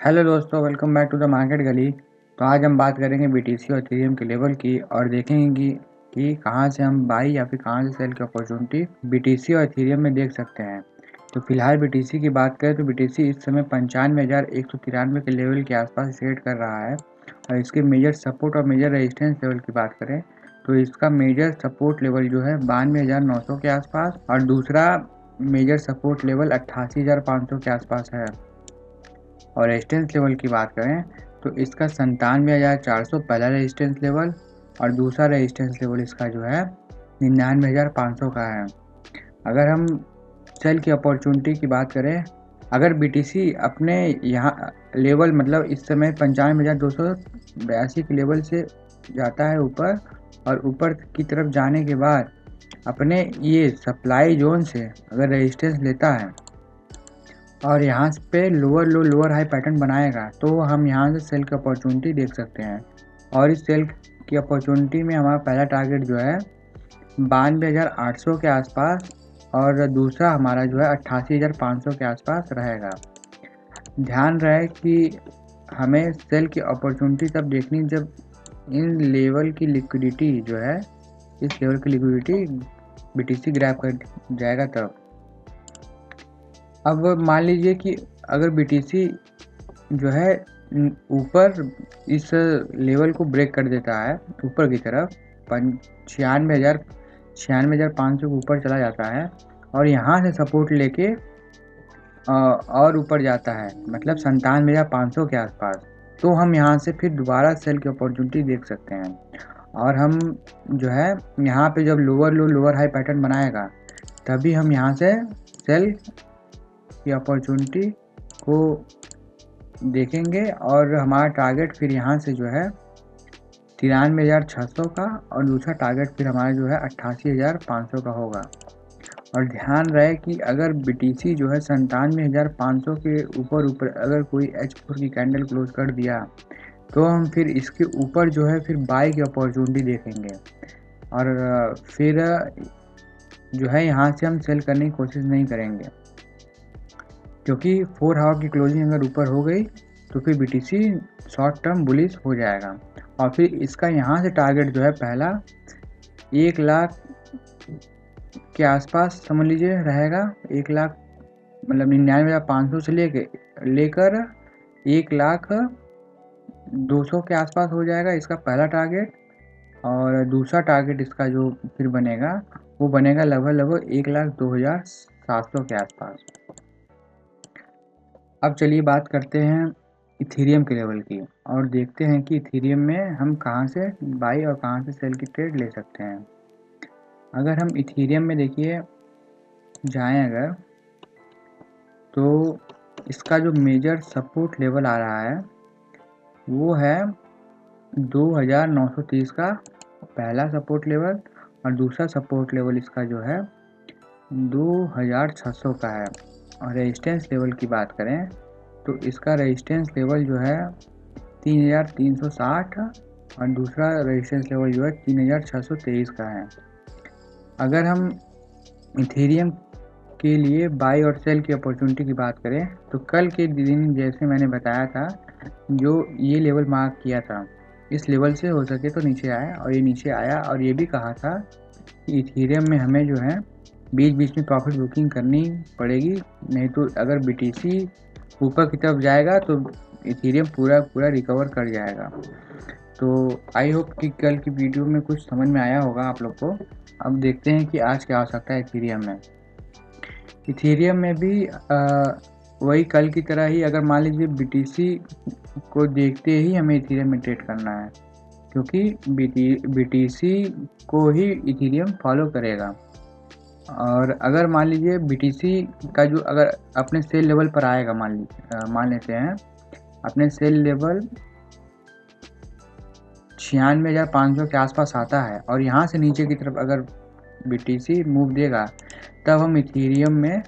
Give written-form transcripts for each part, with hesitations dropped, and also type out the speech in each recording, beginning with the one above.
Hello दोस्तों, welcome back to the Market Gali. तो आज हम बात करेंगे बीटीसी और इथेरियम के लेवल की और देखेंगे कि कहाँ से हम बाई या फिर कहाँ से सेल की अपॉर्चुनिटी बीटीसी और इथेरियम में देख सकते हैं। तो फिलहाल बीटीसी की बात करें तो बीटीसी इस समय 95,193 के लेवल के आसपास ट्रेड कर रहा है। और इसके मेजर सपोर्ट और मेजर रेजिस्टेंस लेवल की बात करें तो इसका मेजर सपोर्ट लेवल जो है 92,900 के आसपास और दूसरा मेजर सपोर्ट लेवल 88,500 के आसपास है। और रेजिस्टेंस लेवल की बात करें तो इसका 97,400 पहला रेजिस्टेंस लेवल और दूसरा रेजिस्टेंस लेवल इसका जो है 99,500 का है। अगर हम सेल की अपॉर्चुनिटी की बात करें, अगर बीटीसी अपने यहाँ लेवल मतलब इस समय 95,282 के लेवल से जाता है ऊपर और ऊपर की तरफ जाने के बाद अपने ये सप्लाई जोन से अगर रेजिस्टेंस लेता है और यहाँ पे लोअर लो लोअर हाई पैटर्न बनाएगा तो हम यहाँ से सेल की अपॉर्चुनिटी देख सकते हैं। और इस सेल की अपॉर्चुनिटी में हमारा पहला टारगेट जो है 92,800 के आसपास और दूसरा हमारा जो है 88,500 के आसपास रहेगा। ध्यान रहे कि हमें सेल की अपॉर्चुनिटी तब देखनी जब इन लेवल की लिक्विडिटी जो है इस लेवल की लिक्विडिटी बीटीसी ग्रैब कर जाएगा तब। अब मान लीजिए कि अगर बीटीसी जो है ऊपर इस लेवल को ब्रेक कर देता है ऊपर की तरफ 96,500 के ऊपर चला जाता है और यहाँ से सपोर्ट लेके और ऊपर जाता है मतलब 97,500 के आसपास, तो हम यहाँ से फिर दोबारा सेल की अपॉर्चुनिटी देख सकते हैं। और हम जो है यहाँ पे जब लोअर लो लोअर हाई पैटर्न बनाएगा तभी हम यहाँ से सेल की अपॉर्चुनिटी को देखेंगे और हमारा टारगेट फिर यहाँ से जो है 93,600 का और दूसरा टारगेट फिर हमारा जो है 88,500 का होगा। और ध्यान रहे कि अगर बीटीसी जो है 97,500 के ऊपर अगर कोई H4 की कैंडल क्लोज कर दिया तो हम फिर इसके ऊपर जो है फिर बाई की अपॉर्चुनिटी देखेंगे और फिर जो है यहाँ से हम सेल करने की कोशिश नहीं करेंगे, क्योंकि 4 आवर की क्लोजिंग अगर ऊपर हो गई तो फिर बीटीसी शॉर्ट टर्म बुलिश हो जाएगा। और फिर इसका यहाँ से टारगेट जो है पहला 1 लाख के आसपास समझ लीजिए रहेगा। 1 लाख मतलब 99,500 से लेकर 1,02,000 के आसपास हो जाएगा इसका पहला टारगेट। और दूसरा टारगेट इसका जो फिर बनेगा वो बनेगा लगभग 1,02,700 के आसपास। अब चलिए बात करते हैं इथेरियम के लेवल की और देखते हैं कि इथेरियम में हम कहाँ से बाई और कहाँ से सेल की ट्रेड ले सकते हैं। अगर हम इथेरियम में देखिए जाएं अगर, तो इसका जो मेजर सपोर्ट लेवल आ रहा है वो है 2,930 का पहला सपोर्ट लेवल और दूसरा सपोर्ट लेवल इसका जो है 2,600 का है। और रेजिस्टेंस लेवल की बात करें तो इसका रेजिस्टेंस लेवल जो है 3,360 और दूसरा रेजिस्टेंस लेवल जो है 3,623 का है। अगर हम इथेरियम के लिए बाई और सेल की अपॉर्चुनिटी की बात करें तो कल के दिन जैसे मैंने बताया था जो ये लेवल मार्क किया था इस लेवल से हो सके तो नीचे आए और ये नीचे आया और ये भी कहा था कि इथेरियम में हमें जो है बीच बीच में प्रॉफिट बुकिंग करनी पड़ेगी, नहीं तो अगर बीटीसी ऊपर की तरफ जाएगा तो इथेरियम पूरा रिकवर कर जाएगा। तो आई होप कि कल की वीडियो में कुछ समझ में आया होगा आप लोग को। अब देखते हैं कि आज क्या हो सकता है इथेरियम में। इथेरियम में भी वही कल की तरह ही अगर मान लीजिए बीटीसी को देखते ही हमें इथेरियम में ट्रेड करना है, क्योंकि बीटीसी को ही इथेरियम फॉलो करेगा। और अगर मान लीजिए बीटीसी का जो अगर अपने सेल लेवल पर आएगा मान लेते हैं अपने सेल लेवल 96,500 के आसपास आता है और यहाँ से नीचे की तरफ अगर बीटीसी मूव देगा तब हम इथेरियम में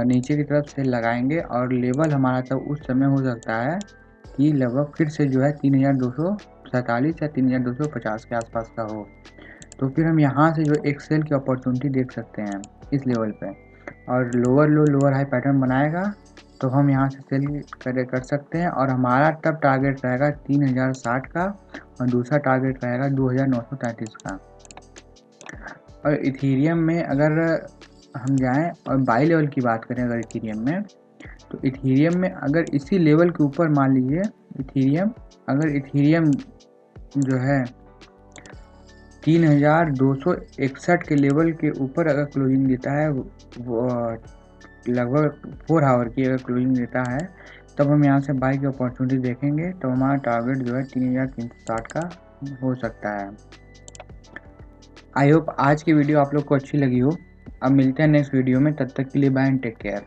नीचे की तरफ सेल लगाएंगे और लेवल हमारा तब उस समय हो सकता है कि लगभग फिर से जो है 3,247 या 3,250 के आसपास का हो। तो फिर हम यहाँ से जो एक सेल की अपॉर्चुनिटी देख सकते हैं इस लेवल पे और लोअर लो लोअर हाई पैटर्न बनाएगा तो हम यहाँ से सेल कर सकते हैं और हमारा तब टारगेट रहेगा 3060 का और दूसरा टारगेट रहेगा 2933 का। और इथीरियम में अगर हम जाएं और बाई लेवल की बात करें अगर इथीरियम में, तो इथीरियम में अगर इसी लेवल के ऊपर मान लीजिए इथीरियम जो है 3261 के लेवल के ऊपर अगर क्लोजिंग देता है, वो लगभग 4 आवर की अगर क्लोजिंग देता है, तब हम यहाँ से बाई की अपॉर्चुनिटी देखेंगे। तो हमारा टारगेट जो है 3360 का हो सकता है। आई होप आज की वीडियो आप लोग को अच्छी लगी हो। अब मिलते हैं नेक्स्ट वीडियो में, तब तक के लिए बाय एंड टेक केयर।